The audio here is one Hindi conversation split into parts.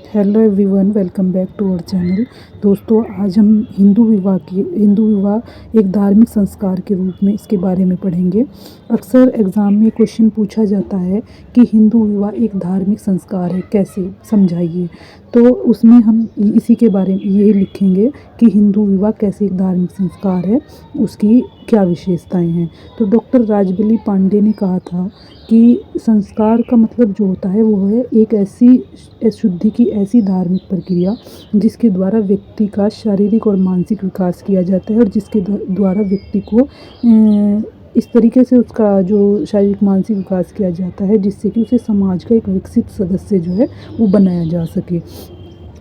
Hello everyone, welcome back to our channel. दोस्तों, आज हम हिंदू विवाह एक धार्मिक संस्कार के रूप में इसके बारे में पढ़ेंगे। अक्सर एग्ज़ाम में क्वेश्चन पूछा जाता है कि हिंदू विवाह एक धार्मिक संस्कार है, कैसे समझाइए। तो उसमें हम इसी के बारे में यही लिखेंगे कि हिंदू विवाह कैसे एक धार्मिक संस्कार है, उसकी क्या विशेषताएं हैं। तो डॉक्टर राजबली पांडे ने कहा था कि संस्कार का मतलब जो होता है वो है एक ऐसी शुद्धि की ऐसी धार्मिक प्रक्रिया जिसके द्वारा व्यक्ति का शारीरिक और मानसिक विकास किया जाता है, और जिसके द्वारा व्यक्ति को इस तरीके से उसका जो शारीरिक मानसिक विकास किया जाता है जिससे कि उसे समाज का एक विकसित सदस्य जो है वो बनाया जा सके।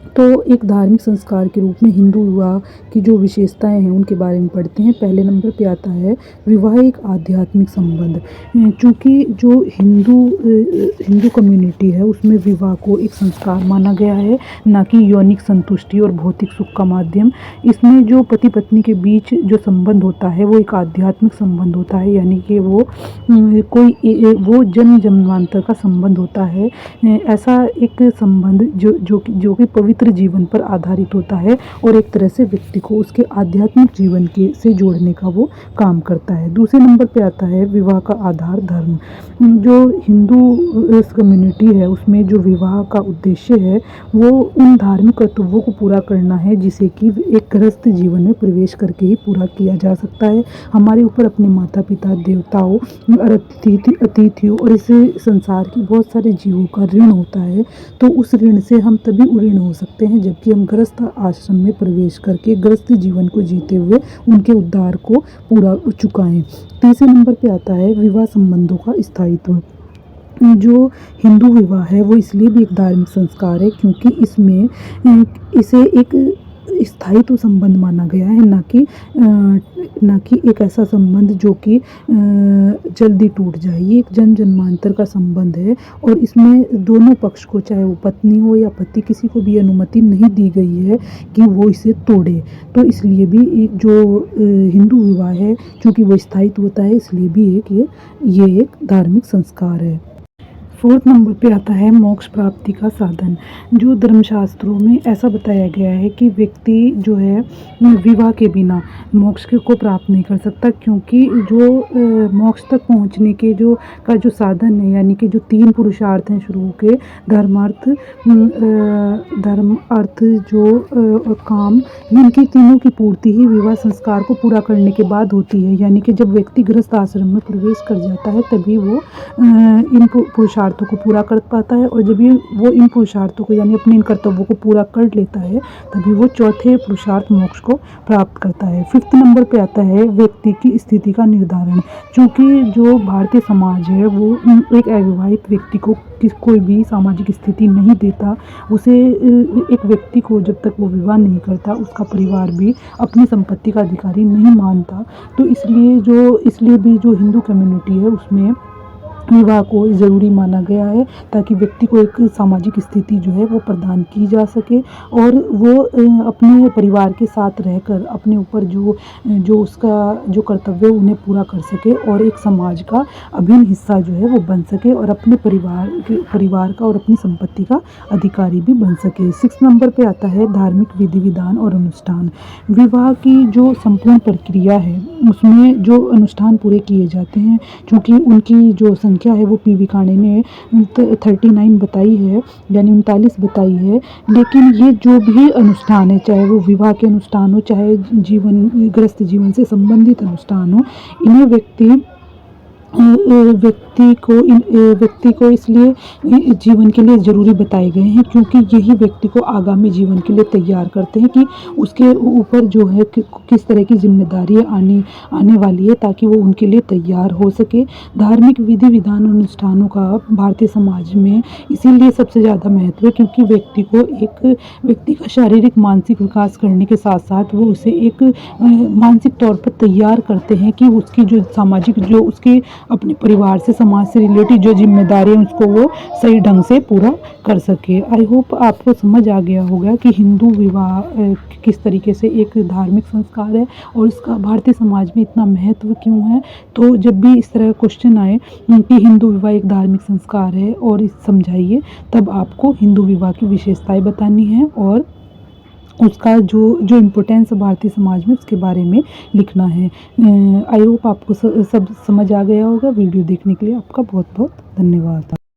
तो एक धार्मिक संस्कार के रूप में हिंदू विवाह की जो विशेषताएं हैं उनके बारे में पढ़ते हैं। पहले नंबर पे आता है विवाह एक आध्यात्मिक संबंध। चूँकि जो हिंदू कम्युनिटी है उसमें विवाह को एक संस्कार माना गया है, ना कि यौनिक संतुष्टि और भौतिक सुख का माध्यम। इसमें जो पति पत्नी के बीच जो संबंध होता है वो एक आध्यात्मिक संबंध होता है, यानी कि वो जन्म जन्मांतर का संबंध होता है। ऐसा एक संबंध जो कि पवित्र जीवन पर आधारित होता है और एक तरह से व्यक्ति को उसके आध्यात्मिक जीवन के से जोड़ने का वो काम करता है। दूसरे नंबर पे आता है विवाह का आधार धर्म। जो हिंदू कम्युनिटी है उसमें जो विवाह का उद्देश्य है वो उन धार्मिक कर्तव्यों को पूरा करना है जिसे कि एक गृहस्थ जीवन में प्रवेश करके ही पूरा किया जा सकता है। हमारे ऊपर अपने माता पिता, देवताओं, अतिथियों और इस संसार के बहुत सारे जीवों का ऋण होता है। तो उस ऋण से हम तभी ऋण हो सकते हैं जबकि हम गृहस्थ आश्रम में प्रवेश करके गृहस्थ जीवन को जीते हुए उनके उद्धार को पूरा चुकाएं। तीसरे नंबर पे आता है विवाह संबंधों का स्थायित्व। जो हिंदू विवाह है वो इसलिए भी एक धार्मिक संस्कार है क्योंकि इसमें इसे एक स्थायित्व संबंध माना गया है, ना कि एक ऐसा संबंध जो कि जल्दी टूट जाए। ये एक जन्म जन्मांतर का संबंध है और इसमें दोनों पक्ष को, चाहे वो पत्नी हो या पति, किसी को भी अनुमति नहीं दी गई है कि वो इसे तोड़े। तो इसलिए भी जो हिंदू विवाह है चूँकि वो स्थायित्व होता है इसलिए भी ये एक धार्मिक संस्कार है। फोर्थ नंबर पे आता है मोक्ष प्राप्ति का साधन। जो धर्मशास्त्रों में ऐसा बताया गया है कि व्यक्ति जो है विवाह के बिना मोक्ष को प्राप्त नहीं कर सकता, क्योंकि जो मोक्ष तक पहुंचने के जो साधन है, यानी कि जो 3 पुरुषार्थ हैं शुरू के धर्म अर्थ जो काम, इनकी तीनों की पूर्ति ही विवाह संस्कार को पूरा करने के बाद होती है। यानी कि जब व्यक्ति गृहस्थ आश्रम में प्रवेश कर जाता है तभी वो इन पुरुषार्थों को पूरा कर पाता है, और जब वो इन पुरुषार्थों को यानी अपने इन कर्तव्यों को पूरा कर लेता है तभी वो चौथे पुरुषार्थ मोक्ष को प्राप्त करता है। 5th नंबर पे आता है व्यक्ति की स्थिति का निर्धारण। क्योंकि जो भारतीय समाज है वो एक अविवाहित व्यक्ति को कोई भी सामाजिक स्थिति नहीं देता। उसे एक व्यक्ति को जब तक वो विवाह नहीं करता उसका परिवार भी अपनी संपत्ति का अधिकारी नहीं मानता। तो इसलिए भी जो हिंदू कम्युनिटी है उसमें विवाह को ज़रूरी माना गया है, ताकि व्यक्ति को एक सामाजिक स्थिति जो है वो प्रदान की जा सके और वो अपने परिवार के साथ रहकर अपने ऊपर जो उसका जो कर्तव्य उन्हें पूरा कर सके और एक समाज का अभिन्न हिस्सा जो है वो बन सके और अपने परिवार का और अपनी संपत्ति का अधिकारी भी बन सके। 6 नंबर पे आता है धार्मिक विधि विधान और अनुष्ठान। विवाह की जो संपूर्ण प्रक्रिया है उसमें जो अनुष्ठान पूरे किए जाते हैं, क्योंकि उनकी जो संख्या है वो पी.वी. काणे ने 39 बताई है, यानी 39 बताई है। लेकिन ये जो भी अनुष्ठान है, चाहे वो विवाह के अनुष्ठान हो, चाहे गृहस्थ जीवन से संबंधित अनुष्ठान हो, इन्हें व्यक्ति को इसलिए जीवन के लिए ज़रूरी बताए गए हैं क्योंकि यही व्यक्ति को आगामी जीवन के लिए तैयार करते हैं कि उसके ऊपर जो है किस तरह की जिम्मेदारी आने वाली है, ताकि वो उनके लिए तैयार हो सके। धार्मिक विधि विधान अनुष्ठानों का भारतीय समाज में इसीलिए सबसे ज़्यादा महत्व है क्योंकि व्यक्ति का शारीरिक मानसिक विकास करने के साथ साथ वो उसे एक मानसिक तौर पर तैयार करते हैं कि उसकी जो सामाजिक जो उसकी अपने परिवार से, समाज से रिलेटेड जो जिम्मेदारी है उसको वो सही ढंग से पूरा कर सके। आई होप आपको समझ आ गया होगा कि हिंदू विवाह किस तरीके से एक धार्मिक संस्कार है और इसका भारतीय समाज में इतना महत्व क्यों है। तो जब भी इस तरह क्वेश्चन आए कि हिंदू विवाह एक धार्मिक संस्कार है और इस समझाइए, तब आपको हिंदू विवाह की विशेषताएं बतानी है और उसका जो इम्पोर्टेंस भारतीय समाज में उसके बारे में लिखना है। आई होप आपको सब समझ आ गया होगा। वीडियो देखने के लिए आपका बहुत बहुत धन्यवाद।